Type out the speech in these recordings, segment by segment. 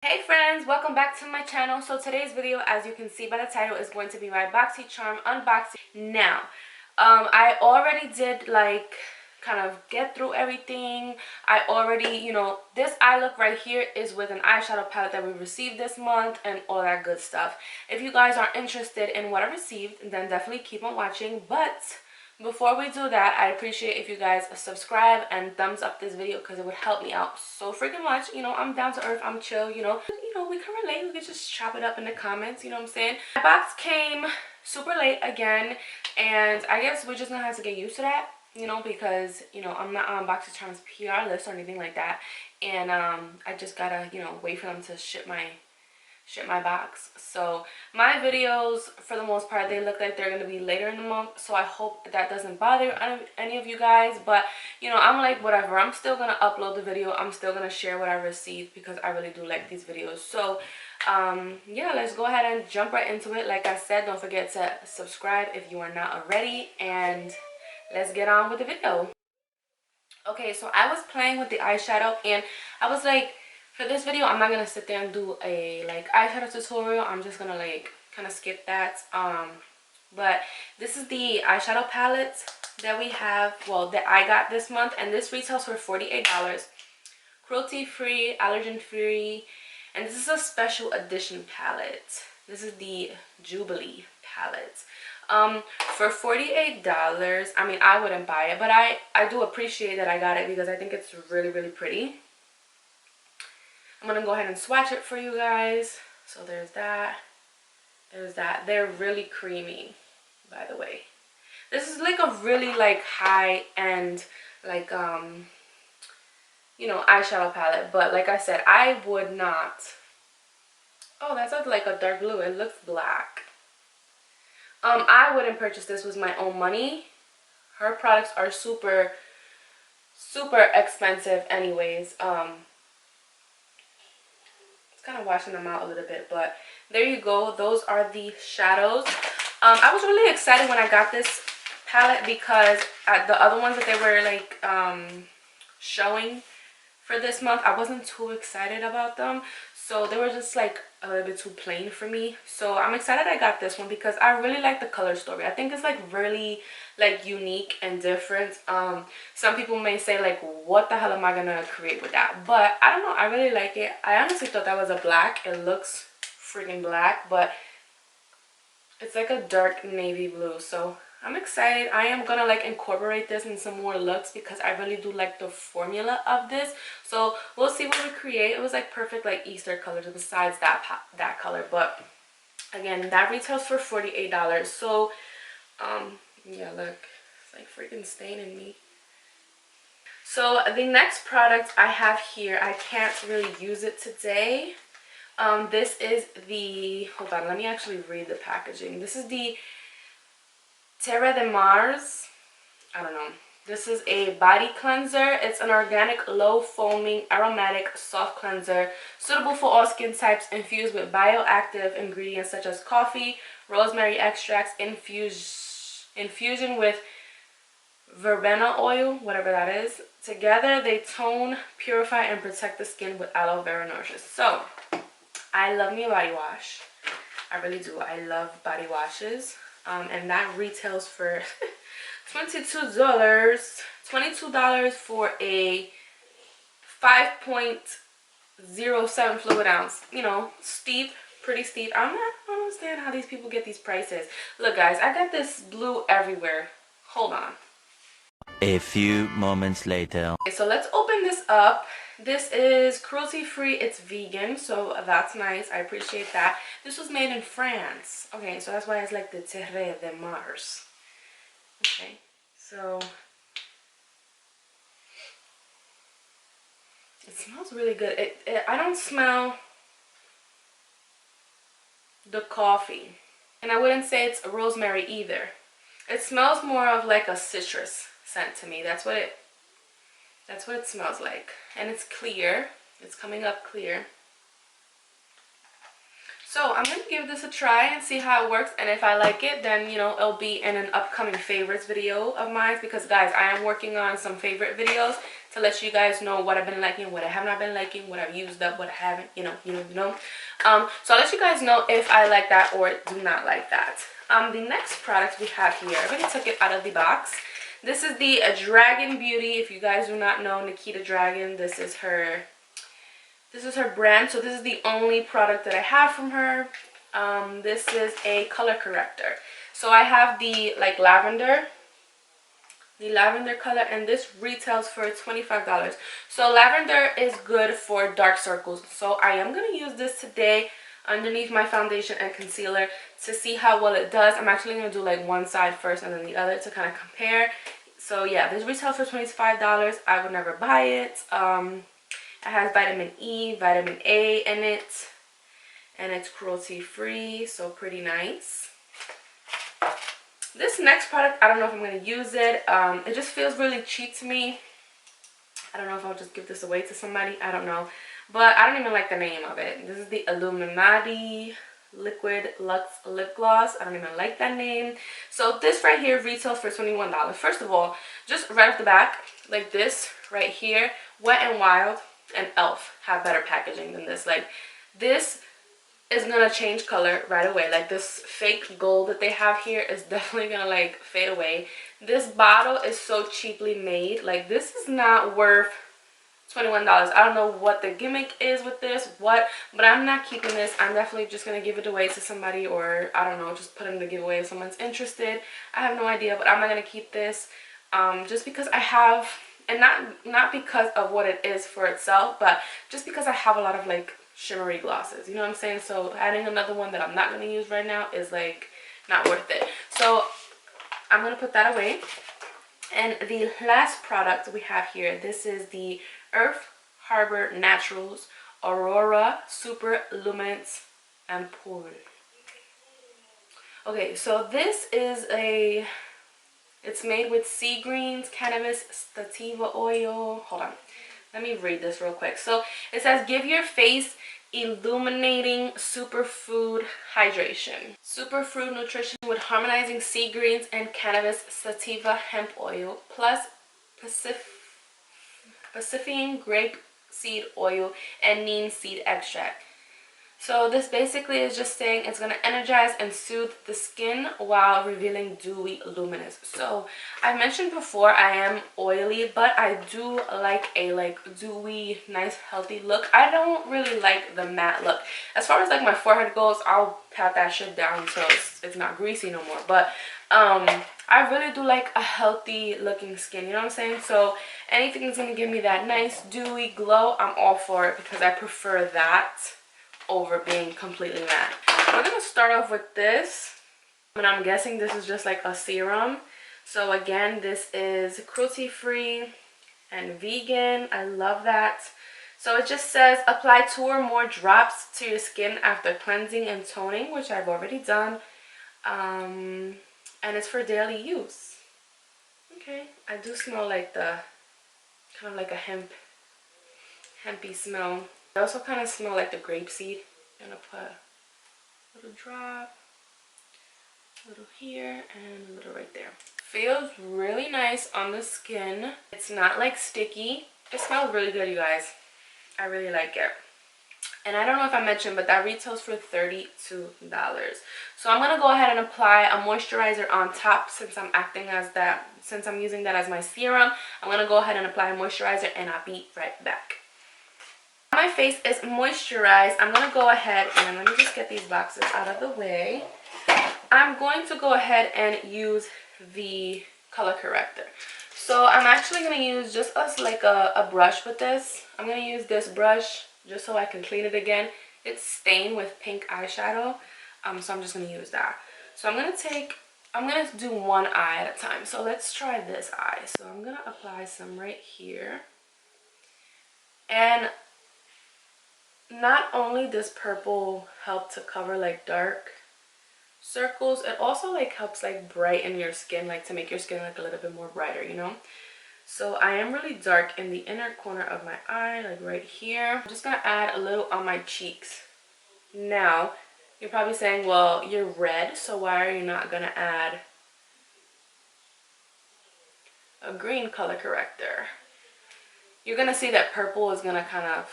Hey friends, welcome back to my channel. So today's video, as you can see by the title, is going to be my Boxycharm unboxing. Now, I already did kind of get through everything. I already, this eye look right here is with an eyeshadow palette that we received this month and all that good stuff. If you guys are interested in what I received, then definitely keep on watching. But before we do that, I'd appreciate if you guys subscribe and thumbs up this video because it would help me out so freaking much. I'm down to earth, I'm chill, we can relate. We can just chop it up in the comments, you know what I'm saying? My box came super late again, and I guess we're just gonna have to get used to that, because, I'm not on Boxycharm's PR list or anything like that. And I just gotta, wait for them to ship my box. So my videos, for the most part, they look like they're gonna be later in the month, so I hope that doesn't bother any of you guys. But I'm like, whatever, I'm still gonna upload the video, I'm still gonna share what I received because I really do like these videos. So yeah, let's go ahead and jump right into it. Like I said, don't forget to subscribe if you are not already, and let's get on with the video. Okay, so I was playing with the eyeshadow, and I was like, for this video, I'm not gonna sit there and do a eyeshadow tutorial. I'm just gonna kind of skip that. But this is the eyeshadow palette that we have, well, that I got this month, and this retails for $48. Cruelty free, allergen free, and this is a special edition palette. This is the Jubilee palette. For $48, I mean, I wouldn't buy it, but I do appreciate that I got it because I think it's really, really pretty. I'm gonna go ahead and swatch it for you guys. So there's that. There's that. They're really creamy, by the way. This is like a really high-end eyeshadow palette, but like I said, I would not. Oh, that's like a dark blue. It looks black. I wouldn't purchase this with my own money. Her products are super expensive anyways. It's kind of washing them out a little bit, but there you go. Those are the shadows. I was really excited when I got this palette because the other ones that they were showing for this month, I wasn't too excited about them. So they were just a little bit too plain for me. So I'm excited I got this one because I really like the color story. I think it's really unique and different. Some people may say what the hell am I gonna create with that? But I don't know, I really like it. I honestly thought that was a black. It looks freaking black, but it's like a dark navy blue. So I'm excited. I am gonna incorporate this in some more looks because I really do like the formula of this. So we'll see what we create. It was perfect Easter colors besides that color. But again, that retails for $48. So yeah, look, it's freaking staining me. So the next product I have here, I can't really use it today. This is the, hold on, let me actually read the packaging. This is the Terre de Mars. I don't know. This is a body cleanser. It's an organic, low foaming, aromatic, soft cleanser suitable for all skin types, infused with bioactive ingredients such as coffee, rosemary extracts, infusion with verbena oil, whatever that is. Together, they tone, purify, and protect the skin with aloe vera nourishes. So, I love me a body wash. I really do. I love body washes. And that retails for $22 for a 5.07 fluid ounce. Steep, pretty steep. I don't understand how these people get these prices. Look guys, I got this blue everywhere. Hold on. A few moments later. Okay, so let's open this up. This is cruelty free. It's vegan, so that's nice. I appreciate that. This was made in France. Okay, so that's why it's the Terre de Mars. Okay, so it smells really good. I don't smell the coffee, and I wouldn't say it's rosemary either. It smells more of a citrus scent to me. That's what it smells like. And it's clear. It's coming up clear. So I'm gonna give this a try and see how it works, and if I like it, then you know it'll be in an upcoming favorites video of mine, because guys, I am working on some favorite videos to let you guys know what I've been liking, what I have not been liking, what I've used up, what I haven't, so I'll let you guys know if I like that or do not like that. The next product we have here, I already took it out of the box. This is the Dragon Beauty. If you guys do not know Nikita Dragon, this is her brand. So this is the only product that I have from her. This is a color corrector. So I have the lavender color, and this retails for $25. So lavender is good for dark circles. So I am going to use this today underneath my foundation and concealer to see how well it does. I'm actually going to do like one side first and then the other to kind of compare. So yeah, this retails for $25. I would never buy it. It has vitamin E, vitamin A in it, and it's cruelty free, so pretty nice. This next product, I don't know if I'm going to use it. It just feels really cheap to me. I don't know if I'll just give this away to somebody. I don't know. But I don't even like the name of it. This is the Illuminati Liquid Luxe Lip Gloss. I don't even like that name. So this right here retails for $21. First of all, just right off the back, like this right here, Wet n Wild and e.l.f. have better packaging than this. Like, this is gonna change color right away. Like, this fake gold that they have here is definitely gonna like fade away. This bottle is so cheaply made. Like, this is not worth $21. I don't know what the gimmick is with this, but I'm not keeping this. I'm definitely just gonna give it away to somebody, or I don't know, just put it in the giveaway if someone's interested. I have no idea, but I'm not gonna keep this just because I have, and not because of what it is for itself, but just because I have a lot of like shimmery glosses, you know what I'm saying? So adding another one that I'm not going to use right now is like not worth it. So I'm going to put that away. And the last product we have here, this is the Earth Harbor Naturals Aurora Super Luminance Ampoule. Okay, so this is it's made with sea greens, cannabis, sativa oil. Hold on, let me read this real quick. So it says, give your face illuminating superfood hydration. Superfood nutrition with harmonizing sea greens and cannabis sativa hemp oil plus Pacifian grape seed oil and neem seed extract. So this basically is just saying it's going to energize and soothe the skin while revealing dewy luminous. So I mentioned before I am oily, but I do like a dewy, nice, healthy look. I don't really like the matte look. As far as like my forehead goes, I'll pat that shit down so it's not greasy no more. But I really do like a healthy looking skin, you know what I'm saying? So anything that's going to give me that nice dewy glow, I'm all for it, because I prefer that over being completely matte. We're gonna start off with this, and I'm guessing this is just like a serum. So again, this is cruelty free and vegan. I love that. So it just says apply 2 or more drops to your skin after cleansing and toning, which I've already done, and it's for daily use. Okay, I do smell like the kind of like a hempy smell. I also kind of smell like the grapeseed. I'm gonna put a little drop, a little here, and a little right there. Feels really nice on the skin. It's not like sticky. It smells really good, you guys. I really like it. And I don't know if I mentioned, but that retails for $32. So I'm gonna go ahead and apply a moisturizer on top, since I'm using that as my serum. I'm gonna go ahead and apply a moisturizer, and I'll be right back. My face is moisturized. I'm going to go ahead and let me just get these boxes out of the way. I'm going to go ahead and use the color corrector. So I'm actually going to use just a brush with this. I'm going to use this brush just so I can clean it again. It's stained with pink eyeshadow, so I'm just going to use that. So I'm going to do one eye at a time. So let's try this eye. So I'm going to apply some right here. And not only does purple help to cover like dark circles, it also like helps like brighten your skin, like to make your skin like a little bit more brighter, you know? So I am really dark in the inner corner of my eye, like right here. I'm just gonna add a little on my cheeks. Now You're probably saying, well, you're red, so why are you not gonna add a green color corrector? You're gonna see that purple is gonna kind of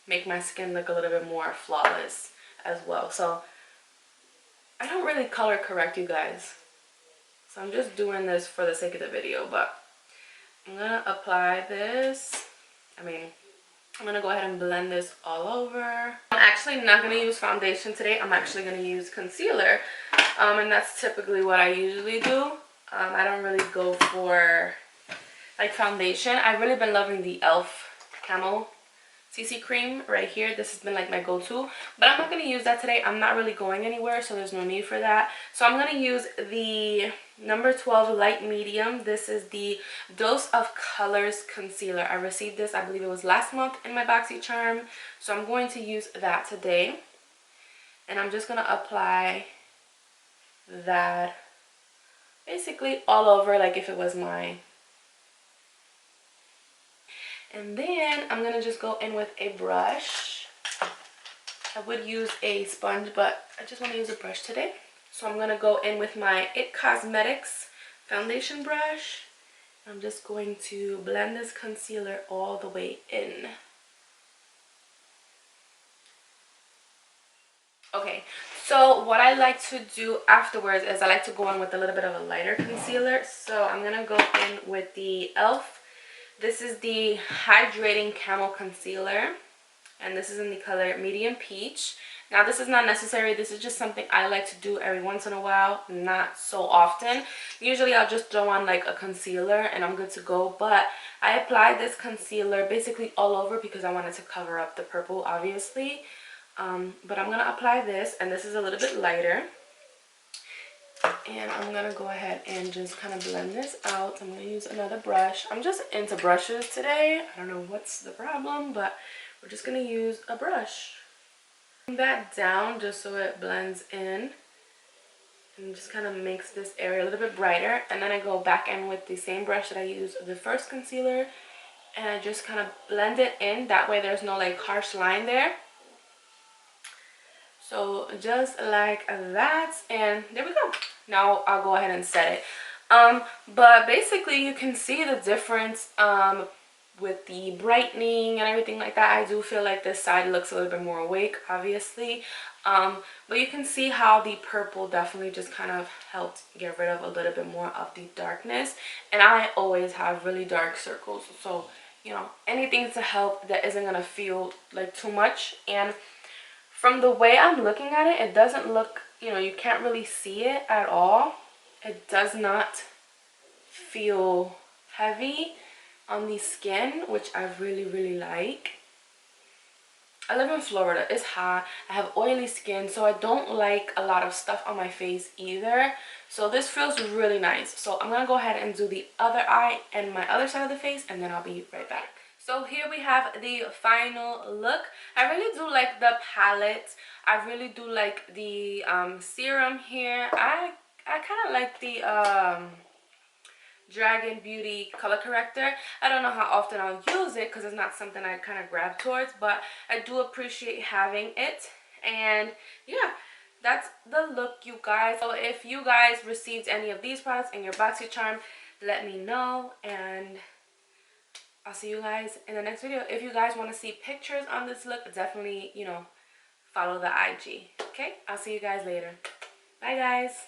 make my skin look a little bit more flawless as well. So I don't really color correct, you guys. So I'm just doing this for the sake of the video, but I'm gonna apply this. I'm gonna go ahead and blend this all over. I'm actually not gonna use foundation today. I'm actually gonna use concealer. And that's typically what I usually do. I don't really go for like foundation. I've really been loving the e.l.f. Camel CC cream right here. This has been like my go-to, but I'm not going to use that today. I'm not really going anywhere, so there's no need for that. So I'm going to use the number 12 light medium. This is the Dose of Colors concealer. I received this, I believe it was last month, in my Boxycharm, so I'm going to use that today. And I'm just going to apply that basically all over, like if it was mine. And then I'm gonna just go in with a brush. I would use a sponge, but I just want to use a brush today. So I'm gonna go in with my It Cosmetics foundation brush. I'm just going to blend this concealer all the way in. Okay, so what I like to do afterwards is I like to go in with a little bit of a lighter concealer. So I'm gonna go in with the e.l.f. This is the Hydrating Camel Concealer, and this is in the color Medium Peach. Now, this is not necessary. This is just something I like to do every once in a while, not so often. Usually, I'll just throw on like a concealer and I'm good to go. But I applied this concealer basically all over because I wanted to cover up the purple, obviously. But I'm going to apply this, and this is a little bit lighter. And I'm gonna go ahead and just kind of blend this out. I'm gonna use another brush. I'm just into brushes today. I don't know what's the problem, but we're just gonna use a brush. Bring that down just so it blends in and just kind of makes this area a little bit brighter. And then I go back in with the same brush that I used the first concealer, and I just kind of blend it in. That way there's no like harsh line there. So just like that, and there we go. Now I'll go ahead and set it. But basically you can see the difference with the brightening and everything like that. I do feel like this side looks a little bit more awake, obviously. But you can see how the purple definitely just kind of helped get rid of a little bit more of the darkness. And I always have really dark circles, so you know, anything to help that isn't gonna feel like too much. And from the way I'm looking at it, it doesn't look, you know, you can't really see it at all. It does not feel heavy on the skin, which I really, really like. I live in Florida. It's hot. I have oily skin, so I don't like a lot of stuff on my face either. So this feels really nice. So I'm going to go ahead and do the other eye and my other side of the face, and then I'll be right back. So here we have the final look. I really do like the palette. I really do like the serum here. I kind of like the Dragon Beauty color corrector. I don't know how often I'll use it because it's not something I kind of grab towards, but I do appreciate having it. And yeah, that's the look, you guys. So if you guys received any of these products in your Boxycharm, let me know, and I'll see you guys in the next video. If you guys want to see pictures on this look, definitely, you know, follow the IG. Okay, I'll see you guys later. Bye, guys.